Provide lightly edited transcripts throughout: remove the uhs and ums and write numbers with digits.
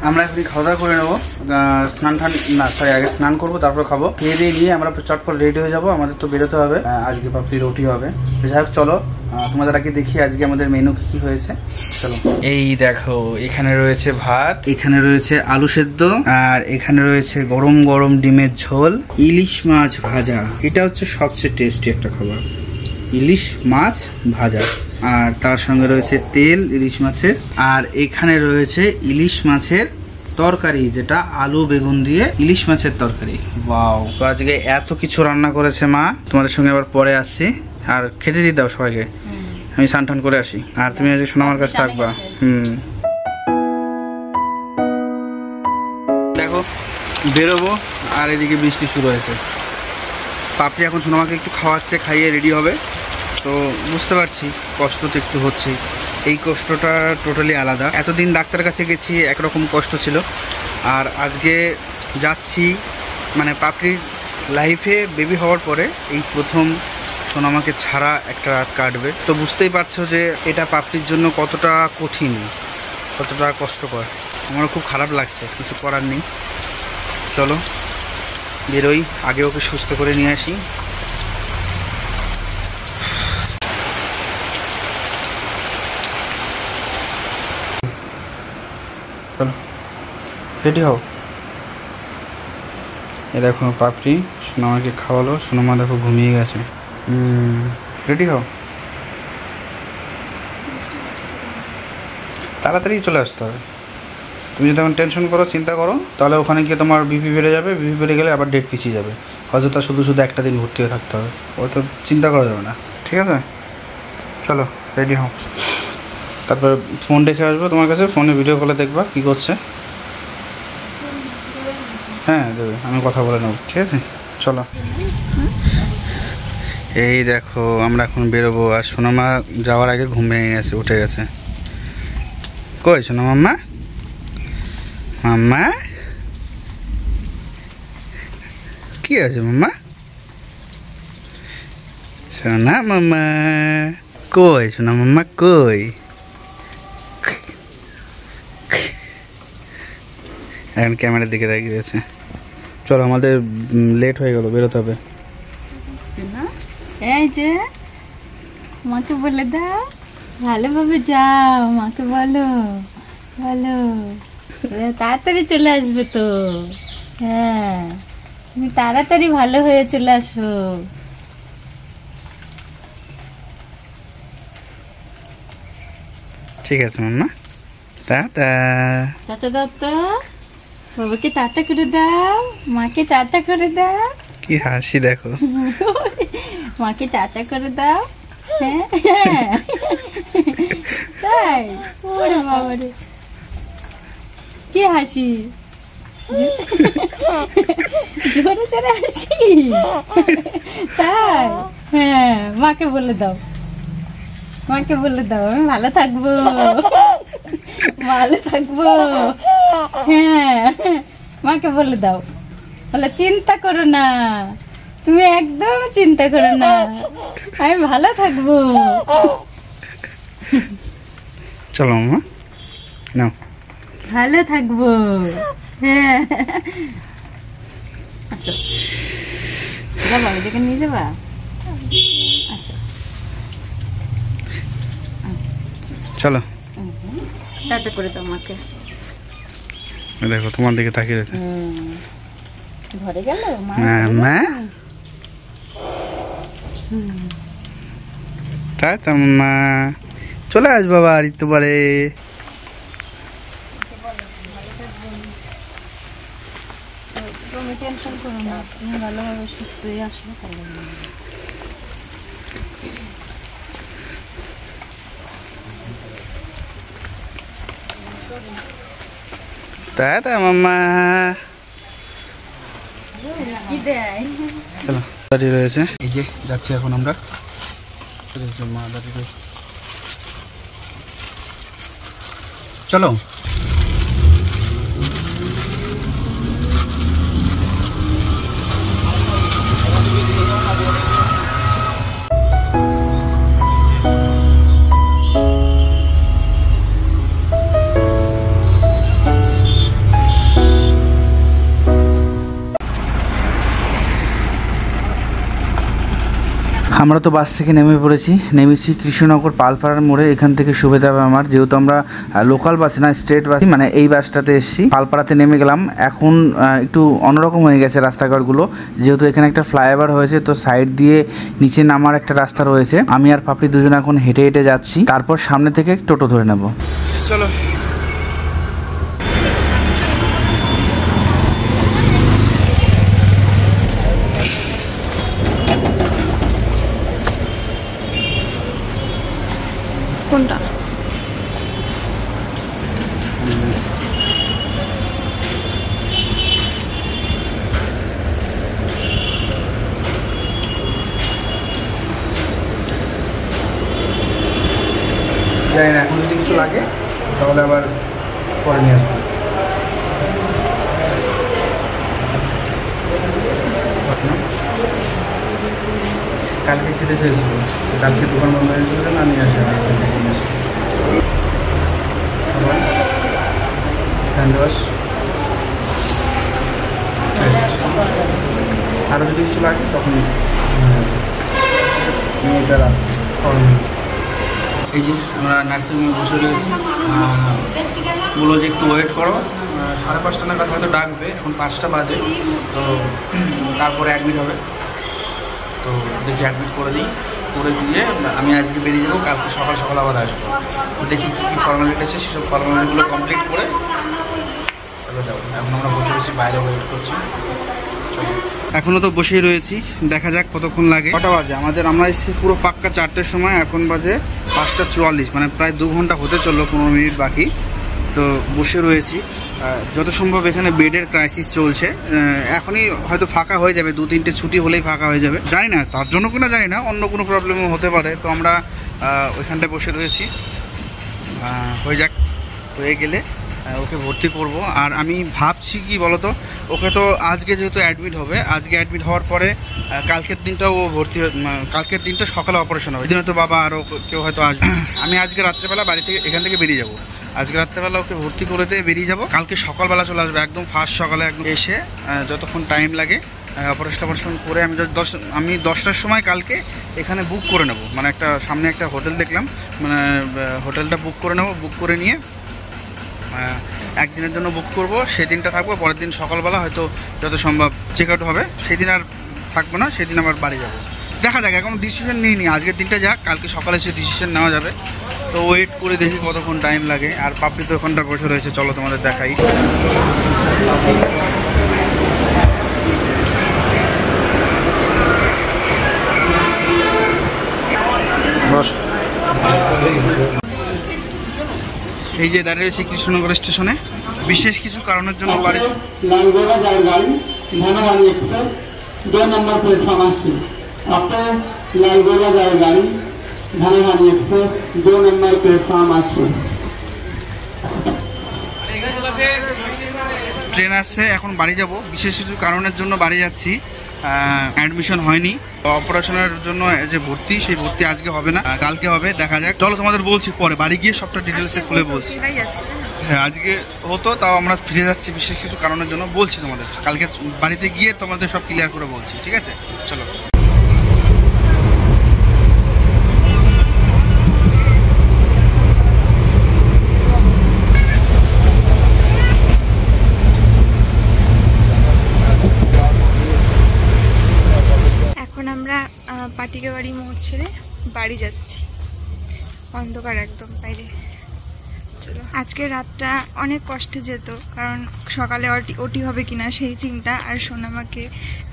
আমরা এখন খাওয়া দাওয়া করে নেবো, স্নান টান না সরি আগে স্নান করবো তারপর খাবো। খেয়ে দিয়ে নিয়ে আমরা চটপট রেডি হয়ে যাবো, আমাদের তো বেরোতে হবে। আজকে পাপড়ি রুটি হবে। যাই হোক চলো তোমাদের আগে দেখি আজকে আমাদের মেনু কি হয়েছে। চলো, এই দেখো এখানে রয়েছে ভাত, এখানে রয়েছে আলু সেদ্ধ, আর এখানে রয়েছে গরম গরম ডিমের ঝোল, ইলিশ মাছ ভাজা। এটা হচ্ছে সবচেয়ে টেস্টি একটা খাবার, ইলিশ মাছ ভাজা। আর তার সঙ্গে রয়েছে তেল ইলিশ মাছের, আর এখানে রয়েছে ইলিশ মাছের তরকারি, যেটা আলু বেগুন দিয়ে ইলিশ মাছের তরকারি। ওয়াও, তো আজকে এত কিছু রান্না করেছে মা। তোমাদের সঙ্গে আবার পরে আসছি, আর খেতে দিয়ে দাও সবাইকে। আমি স্নান টান করে আসি, আর তুমি আজকে সোনামার কাছে থাকবা। দেখো বেরোবো, আর এদিকে বৃষ্টি শুরু হয়েছে। পাপড়ি এখন সোনামাকে একটু খাওয়াচ্ছে, খাইয়ে রেডি হবে। তো বুঝতে পারছি কষ্ট তো একটু হচ্ছেই। এই কষ্টটা টোটালি আলাদা। এতদিন ডাক্তার কাছে গেছি, একরকম কষ্ট ছিল, আর আজকে যাচ্ছি মানে পাপড়ির লাইফে বেবি হওয়ার পরে এই প্রথম সোনামাকে ছাড়া একটা রাত কাটবে। তো বুঝতেই পারছো যে এটা পাপড়ির জন্য কতটা কঠিন, কতটা কষ্টকর। আমারও খুব খারাপ লাগছে, কিছু করার নেই। চলো বেরোই, আগে ওকে সুস্থ করে নিয়ে আসি। চলো রেডি হও। এ দেখো পাপড়ি সোনামাকে খাওয়ালো, সোনামা দেখো ঘুমিয়ে গেছে। রেডি হও, তাড়াতাড়ি চলে আসতে হবে। তুমি যদি এখন টেনশন করো, চিন্তা করো, তাহলে ওখানে গিয়ে তোমার বিপি বেড়ে যাবে। বিপি বেড়ে গেলে আবার ডেট পিছিয়ে যাবে, অযথা শুধু শুধু একটা দিন ভর্তি হয়ে থাকতে হবে। ও তো চিন্তা করা যাবে না, ঠিক আছে? চলো রেডি হও, তারপর ফোন রেখে আসবো তোমার কাছে। ফোনে ভিডিও কলে দেখবা কী করছে। হ্যাঁ দেবে, আমি কথা বলে নেব, ঠিক আছে? চলো। এই দেখো আমরা এখন বেরোবো, আর সোনামা যাওয়ার আগে ঘুম ভেঙে গেছে, উঠে গেছে। কই সোনা মাম্মা? মাম্মা কি আছে মাম্মা? সোনা মাম্মা কই? সোনা মাম্মা কই? এখন ক্যামেরার দিকে তাকিয়ে রয়েছে। চলো আমাদের লেট হয়ে গেল, বেরোতে হবে। এই যে মাকে বলে দাও, ভালোভাবে যাও, মাকে বলো বলো, তাড়াতাড়ি চলে আসবে তো। হ্যাঁ তুমি তাড়াতাড়ি ভালো হয়ে চলে আসো। ঠিক আছে মাম্মা, টাটা। টাটা দাও তো, বাবাকে টাটা করে দাও, মাকে টাটা করে দাও। কি হাসি দেখো, মাকে টাটা করে দাও। হ্যাঁ তাই? ওরে বাবারে কি হাসি, জোরে জোরে হাসি। তাই? হ্যাঁ মাকে বলে দাও, মাকে বলে দাও আমি ভালো থাকবো, ভালো থাকবো। হ্যাঁ মাকে বলে দাও, বলে চিন্তা করো না, তুমি একদম চিন্তা করো না, আমি ভালো থাকবো। চলো মামা নাও, ভালো থাকবো। হ্যাঁ আসো, যাবা ওই জায়গায় নিয়ে যাবা, আসো। চলো টাটা করে দাও মাকে। দেখো তোমার দিকে তাকিয়ে রয়েছে। ঘরে গেল মামা, টাটা মামা, চলে আসবো আবার একটু পরে। তুমি টেনশন করো না, তুমি ভালোভাবে সুস্থ হয়ে আসো। টাটা মামা। চলো দাঁড়িয়ে রয়েছে, এই যে যাচ্ছি এখন আমরা। মা দাঁড়িয়ে রয়েছে, চলো। আমরা তো বাস থেকে নেমে পড়েছি, নেমেছি কৃষ্ণনগর পালপাড়ার মোড়ে। এখান থেকে সুবিধা হবে আমার, যেহেতু আমরা লোকাল বাসে না স্টেট বাস, মানে এই বাসটাতে এসেছি। পালপাড়াতে নেমে গেলাম। এখন একটু অন্যরকম হয়ে গেছে রাস্তাঘাটগুলো, যেহেতু এখানে একটা ফ্লাইওভার হয়েছে, তো সাইড দিয়ে নিচে নামার একটা রাস্তা রয়েছে। আমি আর পাপড়ি দুজন এখন হেঁটে হেঁটে যাচ্ছি, তারপর সামনে থেকে টোটো ধরে নেব। চলো কোনটা? জানি না, এখন যদি কিছু লাগে তাহলে আবার পরে নিয়ে আসবো। কালকে খেতে চেয়েছিল, কালকে দোকান বন্ধ হয়ে গেছিল না, নিয়ে আসে হ্যান্ড ওয়াশ। আরও যদি কিছু লাগে তখন এটা এই যে আমরা নার্সিংহোমে বসে রয়েছি। বললো যে একটু ওয়েট করো, 5:30 নাগাদ হয়তো ডাকবে, এখন 5টা বাজে, তো তারপরে অ্যাডমিট হবে। তো দেখি অ্যাডমিট করে দিই, করে দিয়ে আমি আজকে বেরিয়ে যাবো, কালকে সকাল সকাল আবার আসবো। দেখি কী কী ফর্মালিটি আছে, সেসব ফর্মালিটিগুলো কমপ্লিট করে তারপরে যাবো। এখন আমরা বসে রয়েছি, বাইরে ওয়েট করছি। এখনও তো বসেই রয়েছি, দেখা যাক কতক্ষণ লাগে। কটা বাজে আমাদের? আমরা এসেছি পুরো পাক্কা 4টের সময়, এখন বাজে 5:44, মানে প্রায় 2 ঘন্টা হতে চললো, 15 মিনিট বাকি। তো বসে রয়েছি, যত সম্ভব এখানে বেডের ক্রাইসিস চলছে। এখনই হয়তো ফাঁকা হয়ে যাবে, 2-3টে ছুটি হলেই ফাঁকা হয়ে যাবে। জানি না তার জন্য কিনা, জানি না, অন্য কোনো প্রবলেমও হতে পারে। তো আমরা ওইখানটায় বসে রয়েছি, হয়ে যাক, হয়ে গেলে ওকে ভর্তি করব। আর আমি ভাবছি কি বলতো, ওকে তো আজকে যেহেতু অ্যাডমিট হবে, আজকে অ্যাডমিট হওয়ার পরে কালকের দিনটা ও ভর্তি, কালকের দিনটা সকালে অপারেশন হবে। এদিন তো বাবা আরও কেউ হয়তো আসবে। আমি আজকে রাত্রেবেলা বাড়ি থেকে এখান থেকে বেরিয়ে যাব, আজকে রাত্রেবেলা ওকে ভর্তি করে দিয়ে বেরিয়ে যাব। কালকে সকালবেলা চলে আসবে, একদম ফার্স্ট সকালে একদম এসে যতক্ষণ টাইম লাগে অপারেশন করে আমি 10টার সময় কালকে এখানে বুক করে নেব। মানে একটা সামনে একটা হোটেল দেখলাম, মানে হোটেলটা বুক করে নেব, বুক করে নিয়ে একদিনের জন্য বুক করব, সেদিনটা থাকবো। পরের দিন সকালবেলা হয়তো যত সম্ভব চেক আউট হবে, সেদিন আর থাকবো না, সেদিন আবার বাড়ি যাব। দেখা যাক, এখন ডিসিশন নিইনি, আজকের দিনটা যাক, কালকে সকালে সে ডিসিশন নেওয়া যাবে। তো ওয়েট করে দেখি কতক্ষণ টাইম লাগে। আর পাপড়ি তো ওখানটা বসে রয়েছে, চলো তোমাদের দেখাই। বস। এই যে দাঁড়িয়ে রয়েছে কৃষ্ণনগর স্টেশনে, বিশেষ কিছু কারণের জন্য বাড়ি লালগোলা যায় গাড়ি ধনবাড়ি এক্সপ্রেস 2 নম্বর প্ল্যাটফর্ম আসছে। আপনার লালগোলা যায় গাড়ি ধনবাড়ি এক্সপ্রেস 2 নম্বর প্ল্যাটফর্ম আসছে। ট্রেন আসছে, এখন বাড়ি যাব। বিশেষ কিছু কারণের জন্য বাড়ি যাচ্ছি, অ্যাডমিশন হয়নি, অপারেশনের জন্য যে ভর্তি, সেই ভর্তি আজকে হবে না, কালকে হবে। দেখা যাক, চলো তোমাদের বলছি পরে, বাড়ি গিয়ে সবটা ডিটেলসে খুলে বলছি। হ্যাঁ আজকে হতো, তাও আমরা ফিরে যাচ্ছি বিশেষ কিছু কারণের জন্য, বলছি তোমাদের কালকে বাড়িতে গিয়ে তোমাদের সব ক্লিয়ার করে বলছি, ঠিক আছে? চলো। আমরা পাটিকাবাড়ি মোড় ছেড়ে বাড়ি যাচ্ছি, অন্ধকার একদম বাইরে। চলো, আজকে রাতটা অনেক কষ্টে যেত, কারণ সকালে ওটি হবে কিনা সেই চিন্তা, আর সোনামাকে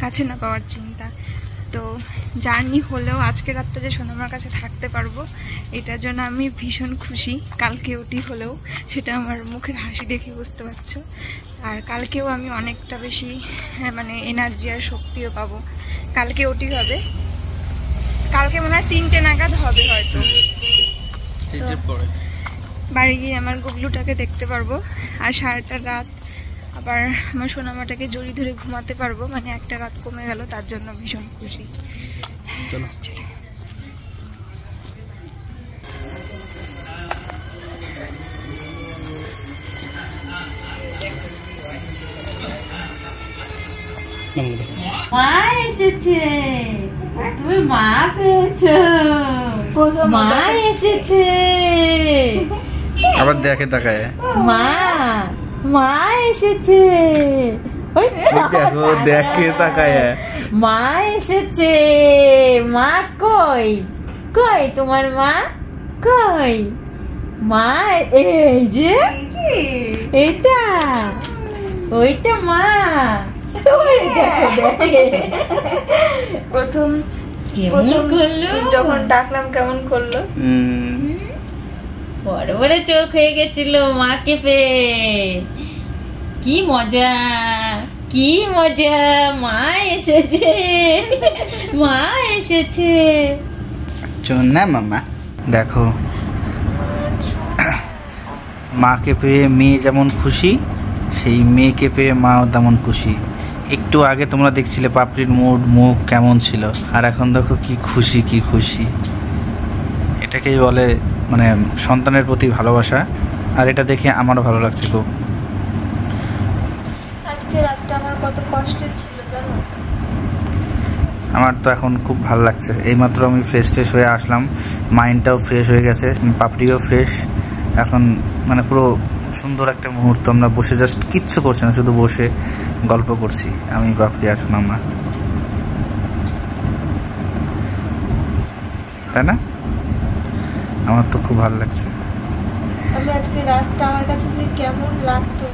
কাছে না পাওয়ার চিন্তা। তো জার্নি হলেও আজকে রাতটা যে সোনামার কাছে থাকতে পারবো, এটার জন্য আমি ভীষণ খুশি। কালকে ওটি হলেও সেটা আমার মুখের হাসি দেখে বুঝতে পারছো। আর কালকেও আমি অনেকটা বেশি মানে এনার্জি আর শক্তিও পাবো। কালকে ওটি হবে, কালকে মনে হয় 3টে নাগাদ হবে হয়তো। বাড়ি গিয়ে আমার গুগলুটাকে দেখতে পারবো, আর সারাটা রাত আবার আমার সোনামাটাকে জড়ি ধরে ঘুমাতে পারবো। মানে একটা রাত কমে গেল, তার জন্য ভীষণ খুশি। চলো। মা এসেছে, তুমি মা পেয়েছো, মা এসেছে। আবার দেখে তাকায়, মা মা এসেছে। ওই দেখো দেখে তাকায়, মা এসেছে। মা কই, কই তোমার মা কই? মা এই যে এইটা, ওইটা মা। প্রথম কেমন করলো যখন ডাকলাম কেমন করলো, বড় বড় চোখ হয়ে গেছিল মাকে পেয়ে। কি মজা, কি মজা, মা এসেছে, মা এসেছে। না মামা দেখো, মাকে পেয়ে মেয়ে যেমন খুশি, সেই মেয়েকে পেয়ে মাও তেমন খুশি। একটু আগে তোমরা দেখছিলে পাপড়ির মুখ কেমন ছিল, আর এখন দেখো কি খুশি, কি খুশি। এটাকেই বলে মানে সন্তানের প্রতি ভালোবাসা। আর এটা দেখে আমারও ভালো লাগছে খুব। আজকে রাতটা আমার কত কষ্টের ছিল জানো। আমার তো এখন খুব ভালো লাগছে। এইমাত্র আমি ফ্রেশ হয়ে আসলাম, মাইন্ডটাও ফ্রেশ হয়ে গেছে, পাপড়িও ফ্রেশ। এখন মানে পুরো সুন্দর একটা মুহূর্ত। আমরা বসে জাস্ট কিচ্ছু করছি না, শুধু বসে গল্প করছি আমি, পাপড়ি আর মামা, তাই না? আমার তো খুব ভালো লাগছে। আমি আজকে রাতটা আমার কাছে যে কেমন লাগতো,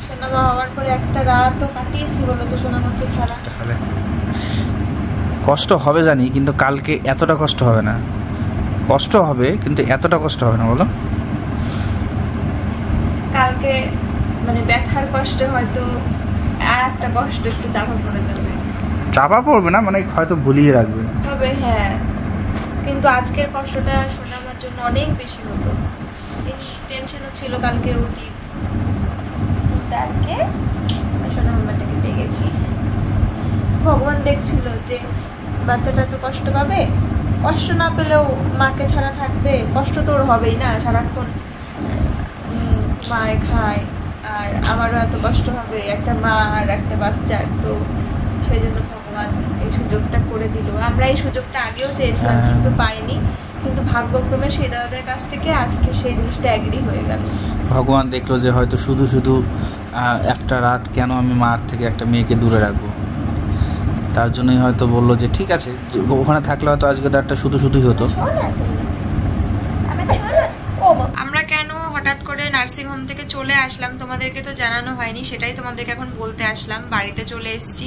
সোনামা হওয়ার পরে একটা রাতও কাটিয়েছি বলো তো সোনামাকে ছাড়া। তাহলে কষ্ট হবে জানি, কিন্তু কালকে এতটা কষ্ট হবে না। কষ্ট হবে কিন্তু এতটা কষ্ট হবে না, বলো? কালকে মানে ব্যথার কষ্টে হয়তো আর একটা কষ্ট একটু চাপা পড়ে যাবে। চাপা পড়বে না, মানে হয়তো ভুলিয়ে রাখবে তবে হ্যাঁ, কিন্তু আজকের কষ্টটা সোনামার জন্য অনেক বেশি হতো। টেনশনও ছিল কালকে উঠি, কিন্তু আজকে সোনামাটাকে পেয়ে গেছি। ভগবান দেখছিল যে বাচ্চাটা তো কষ্ট পাবে, কষ্ট না পেলেও মাকে ছাড়া থাকবে, কষ্ট তো ওর হবেই না, সারাক্ষণ মায় খায়, আর আমারও এত কষ্ট হবে একটা মা আর একটা বাচ্চার। তো সেই জন্য ভগবান এই সুযোগটা করে দিল। আমরা এই সুযোগটা আগেও চেয়েছিলাম কিন্তু পাইনি, কিন্তু ভাগ্যক্রমে সেই দাদাদের কাছ থেকে আজকে সেই জিনিসটা এগ্রি হয়ে গেল। ভগবান দেখলো যে হয়তো শুধু শুধু একটা রাত কেন আমি মার থেকে একটা মেয়েকে দূরে রাখবো, তার জন্যই হয়তো বললো যে ঠিক আছে, ওখানে থাকলে হয়তো আজকে রাতটা শুধু শুধুই হতো। আমরা কেন হঠাৎ করে নার্সিং হোম থেকে চলে আসলাম তোমাদেরকে তো জানানো হয়নি, সেটাই তোমাদেরকে এখন বলতে আসলাম। বাড়িতে চলে এসেছি,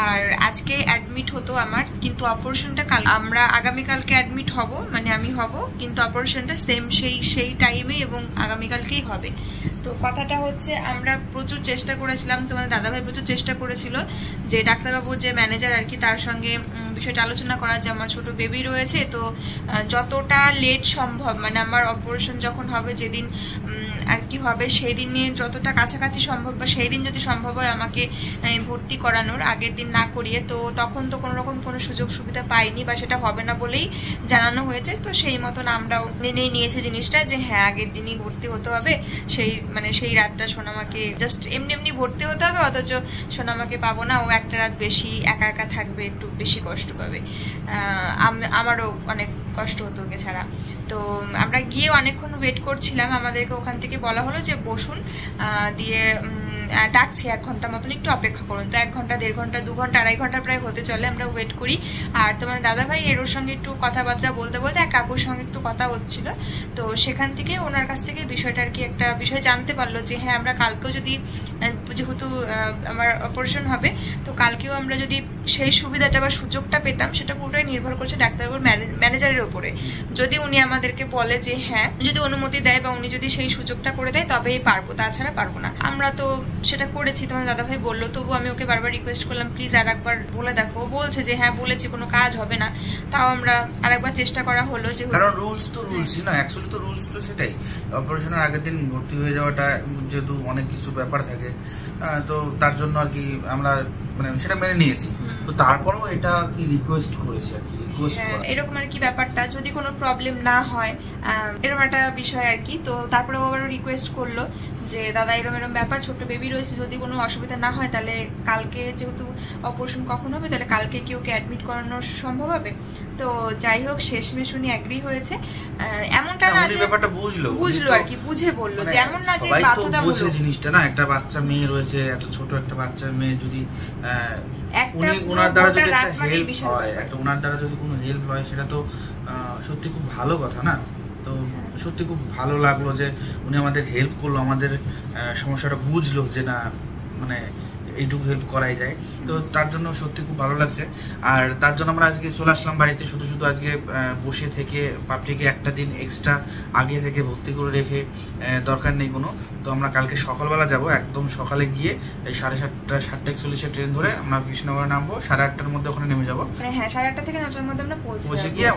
আর আজকে অ্যাডমিট হতো আমার, কিন্তু অপারেশনটা কাল, আমরা আগামীকালকে অ্যাডমিট হব, মানে আমি হব, কিন্তু অপারেশনটা সেম সেই টাইমে এবং আগামীকালকেই হবে। তো কথাটা হচ্ছে আমরা প্রচুর চেষ্টা করেছিলাম, তোমাদের দাদাভাই প্রচুর চেষ্টা করেছিল যে ডাক্তারবাবুর যে ম্যানেজার আর কি, তার সঙ্গে বিষয়টা আলোচনা করা যে আমার ছোট বেবি রয়েছে, তো যতটা লেট সম্ভব, মানে আমার অপারেশন যখন হবে যেদিন আর কি হবে সেই দিনে যতটা কাছাকাছি সম্ভব বা সেই দিন যদি সম্ভব হয় আমাকে ভর্তি করানোর, আগের দিন না করিয়ে। তো তখন তো কোনো রকম কোনো সুযোগ সুবিধা পাইনি বা সেটা হবে না বলেই জানানো হয়েছে। তো সেই মতন আমরাও মেনেই নিয়েছি জিনিসটা যে হ্যাঁ আগের দিনই ভর্তি হতে হবে। সেই রাতটা সোনামাকে জাস্ট এমনি ভর্তি হতে হবে, অথচ সোনামাকে পাবো না, ও একটা রাত বেশি একা একা থাকবে, একটু বেশি কষ্ট পাবে। আমারও অনেক কষ্ট হতো ওকে ছাড়া। তো আমরা গিয়ে অনেকক্ষণ ওয়েট করছিলাম, আমাদেরকে ওখান থেকে বলা হলো যে বসুন, দিয়ে ডাকছি 1 ঘন্টা মতন, একটু অপেক্ষা করুন। তো 1 ঘন্টা 1.5 ঘন্টা 2 ঘন্টা 2.5 ঘন্টা প্রায় হতে চলে, আমরা ওয়েট করি। আর তোমার দাদাভাই ওর সঙ্গে একটু কথাবার্তা বলতে বলতে এক কাকুর সঙ্গে একটু কথা হচ্ছিল, তো সেখান থেকে ওনার কাছ থেকে বিষয়টা আর কি একটা বিষয় জানতে পারলো যে হ্যাঁ আমরা কালকেও যদি, যেহেতু আমার অপারেশন হবে, তো কালকেও আমরা যদি সেই সুবিধাটা বা সুযোগটা পেতাম, সেটা পুরোটাই নির্ভর করছে ডাক্তারবাবুর ম্যানেজারের ওপরে। যদি উনি আমাদেরকে বলে যে হ্যাঁ, যদি অনুমতি দেয় বা উনি যদি সেই সুযোগটা করে দেয় তবেই পারবো, তাছাড়া পারবো না। আমরা তো সেটা করেছি, তোমার দাদাভাই বললো, তবু আমি ওকে বারবার রিকোয়েস্ট করলাম প্লিজ আর একবার বলে দেখো। বলছে যে হ্যাঁ বলেছি, কোনো কাজ হবে না। তাও আমরা আরেকবার চেষ্টা করা হলো, যে কারণ রুলস তো রুলসই না, অ্যাকচুয়ালি তো রুলস তো সেটাই, অপারেশনের আগের দিন ভর্তি হয়ে যাওয়াটা যেহেতু অনেক কিছু ব্যাপার থাকে, তো তার জন্য আর কি আমরা মানে সেটা মেনে নিয়েছি। তো তারপরেও এটা কি রিকোয়েস্ট করেছি আর কি, এরকম আর কি ব্যাপারটা, যদি কোনো প্রবলেম না হয় এরকম একটা বিষয় আর কি। তো তারপরে ও আবার রিকোয়েস্ট করলো যে দাদা এরম এরম ব্যাপার, ছোট্ট বেবি রয়েছে, যদি কোনো অসুবিধা না হয় তাহলে কালকে যেহেতু অপারেশন কখন হবে তাহলে কালকে কি ওকে অ্যাডমিট করানো সম্ভব হবে। তো যাই হোক শেষমেশ উনি এগ্রি হয়েছে। এমনটা না যে ব্যাপারটা বুঝলো আর কি, বুঝে বললো, যে এমন না যে বাধ্যতামূলক জিনিসটা না। একটা বাচ্চা মেয়ে রয়েছে, এত ছোট একটা বাচ্চা মেয়ে, যদি ওনার দ্বারা যদি একটা হেল্প হয়, ওনার দ্বারা যদি কোনো হেল্প হয়, সেটা তো সত্যি খুব ভালো কথা না। তো সত্যি খুব ভালো লাগলো যে উনি আমাদের হেল্প করলো, আমাদের সমস্যাটা বুঝলো যে না মানে এইটুকু হেল্প করাই যায়। তো তার জন্য সত্যি খুব ভালো লাগছে। আর তার জন্য আমরা আজকে চলে আসলাম বাড়িতে, শুধু শুধু আজকে বসে থেকে পাপড়িকে একটা দিন এক্সট্রা আগে থেকে ভর্তি করে রেখে দরকার নেই কোনো। তো আমরা কালকে সকালবেলা যাব, একদম সকালে গিয়ে এই 7:30 7:41 ট্রেন ধরে আমরা কৃষ্ণনগরে নামবো, 8:30টার মধ্যে ওখানে নেমে যাবো। হ্যাঁ 8:30 থেকে 9টার মধ্যে আমরা পৌঁছে গিয়ে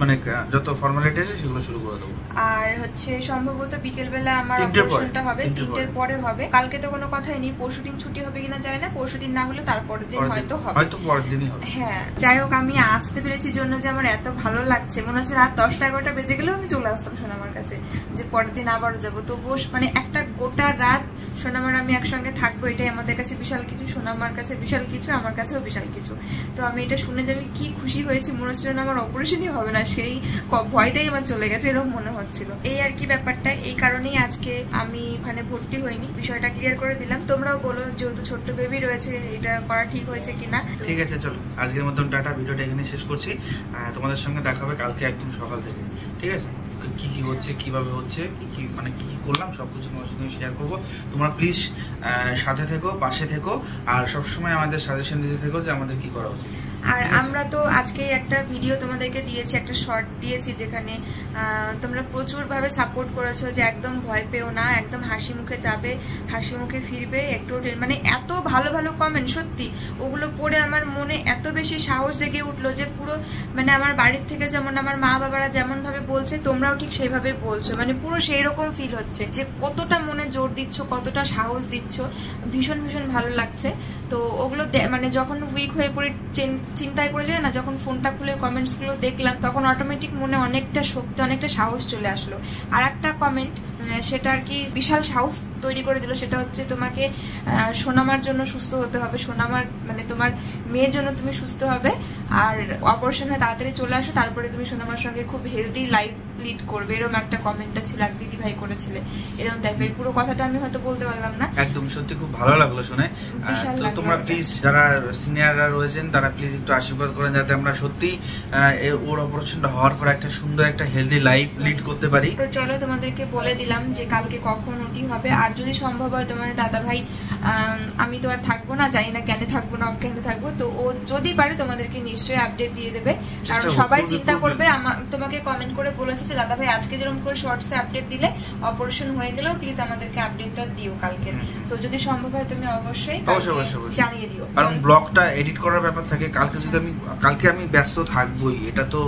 মানে যত ফর্মালিটি আছে সেগুলো শুরু করে দেবো। আর হচ্ছে সম্ভবত বিকেলবেলা আমার অপারেশনটা হবে, 3টের পরে হবে। কালকে তো কোনো কথাই নেই, পরশুদিন ছুটি হবে কিনা জানি না, পরশুদিন না হলে তারপরের দিন হয়তো হবে, হয়তো পরের দিনই হবে। হ্যাঁ যাই হোক, আমি আসতে পেরেছি জন্য যে আমার এত ভালো লাগছে, মনে হচ্ছে রাত 10টা-11টা বেজে গেলেও আমি চলে আসতাম সোনামার কাছে, যে পরের দিন আবার যাবো। তো মানে একটা গোটা রাত সোনামার আমি একসঙ্গে থাকবো, এটাই আমাদের কাছে বিশাল কিছু, সোনামার কাছে বিশাল কিছু, আমার কাছেও বিশাল কিছু। তো আমি এটা শুনে যে আমি কি খুশি হয়েছি, মনে হচ্ছিল না আমার অপারেশনই হবে না, সেই ভয়টাই আমার চলে গেছে, এরকম মনে হচ্ছিল। এই আর কি ব্যাপারটা, এই কারণেই আজকে আমি ওখানে ভর্তি হইনি, বিষয়টা ক্লিয়ার করে দিলাম। তোমরাও বলো যেহেতু ছোট্ট বেবি রয়েছে এটা করা ঠিক হয়েছে কিনা। ঠিক আছে চলো, আজকের মতন টাটা, ভিডিওটা এখানে শেষ করছি। তোমাদের সঙ্গে দেখা হবে কালকে একদম সকাল থেকে, ঠিক আছে? কি কি হচ্ছে, কিভাবে হচ্ছে, কি মানে কি কি করলাম সবকিছু তোমার সঙ্গে শেয়ার করবো। তোমরা প্লিজ সাথে থেকো, পাশে থেকো, আর সবসময় আমাদের সাজেশন দিতে থেকো যে আমাদের কি করা উচিত। আর আমরা তো আজকে একটা ভিডিও তোমাদেরকে দিয়েছি, একটা শর্ট দিয়েছি, যেখানে তোমরা প্রচুরভাবে সাপোর্ট করেছো যে একদম ভয় পেও না, একদম হাসি মুখে যাবে, হাসি মুখে ফিরবে, একটু মানে এত ভালো ভালো কমেন্ট, সত্যি ওগুলো পড়ে আমার মনে এত বেশি সাহস জেগে উঠলো যে পুরো মানে আমার বাড়ির থেকে যেমন আমার মা বাবারা যেমন ভাবে বলছে তোমরাও ঠিক সেইভাবে বলছো, মানে পুরো সেই রকম ফিল হচ্ছে যে কতটা মনে জোর দিচ্ছ, কতটা সাহস দিচ্ছ, ভীষণ ভীষণ ভালো লাগছে। তো ওগুলো মানে যখন উইক হয়ে পড়ে চিন্তায় পড়ে যায় না, যখন ফোনটা খুলে কমেন্টসগুলো দেখলাম তখন অটোমেটিক মনে অনেকটা শক্তি, অনেকটা সাহস চলে আসলো। আর একটা কমেন্ট সেটা আর কি বিশাল সাহস তৈরি করে দিল, সেটা হচ্ছে তোমাকে সোনামার জন্য সুস্থ হতে হবে, সোনামার মানে তোমার মেয়ের জন্য তুমি সুস্থ হবে, আর অপারেশন হয়ে তাড়াতাড়ি চলে আসো, তারপরে তুমি সোনামার সঙ্গে খুব হেলদি লাইফ লিড করবে, এরকম একটা কমেন্টটা ছিল, আর দিদি ভাই করেছিলে এরকম টাইপের। পুরো কথাটা আমি হয়তো বলতে পারলাম না, একদম সত্যি খুব ভালো লাগলো শুনে। তো তোমরা প্লিজ যারা সিনিয়ররা রয়েছেন তারা প্লিজ একটু আশীর্বাদ করেন যাতে আমরা সত্যি ওর অপারেশনটা হওয়ার পর একটা সুন্দর একটা হেলদি লাইফ লিড করতে পারি। তো চলো তোমাদেরকে বলে দিলাম যে কালকে কখন ওটি হবে, আর যদি সম্ভব হয় তোমাদের দাদা ভাই, আমি তো আর থাকবো না, জানি না কেন থাকবো না কেন থাকবো, তো ও যদি পারে তোমাদেরকে নিশ্চয়ই আপডেট দিয়ে দেবে। কারণ সবাই চিন্তা করবে, তোমাকে কমেন্ট করে বলেছে যে দাদা ভাই আজকে যেরকম করে শর্টসে আপডেট দিলে অপারেশন হয়ে গেলেও প্লিজ আমাদেরকে আপডেটটা দিও কালকে। তো যদি সম্ভব হয় তুমি অবশ্যই জানিয়ে দিও, কারণ ব্লগটা এডিট করার ব্যাপার থাকে। কালকে আমি ব্যস্ত থাকবোই, এটা তো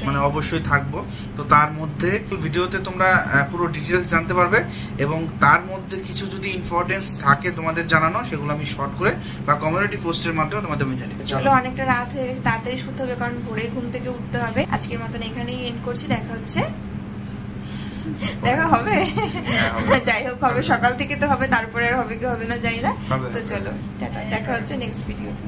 মানে অবশ্যই থাকবো। তো তার মধ্যে ভিডিওতে তোমরা পুরো ডিটেলস জানতে পারবে, এবং তার মধ্যে কিছু যদি ইম্পর্টেন্স থাকে তোমাদের জানানো, সেগুলো আমি শর্ট করে বা কমিউনিটি পোস্টের মাধ্যমে তোমাদের আমি জানিয়ে দেব। চলো অনেকটা রাত হয়ে গেছে, তাড়াতাড়ি শুতে হবে কারণ ভোরে ঘুম থেকে উঠতে হবে। আজকের মতন এখানেই এন্ড করছি, দেখা হচ্ছে, দেখা হবে, যাই হোক হবে, সকাল থেকে তো হবে, তারপরে আর হবে কি হবে না জানি না। তো চলো টাটা, দেখা হচ্ছে নেক্সট ভিডিওতে।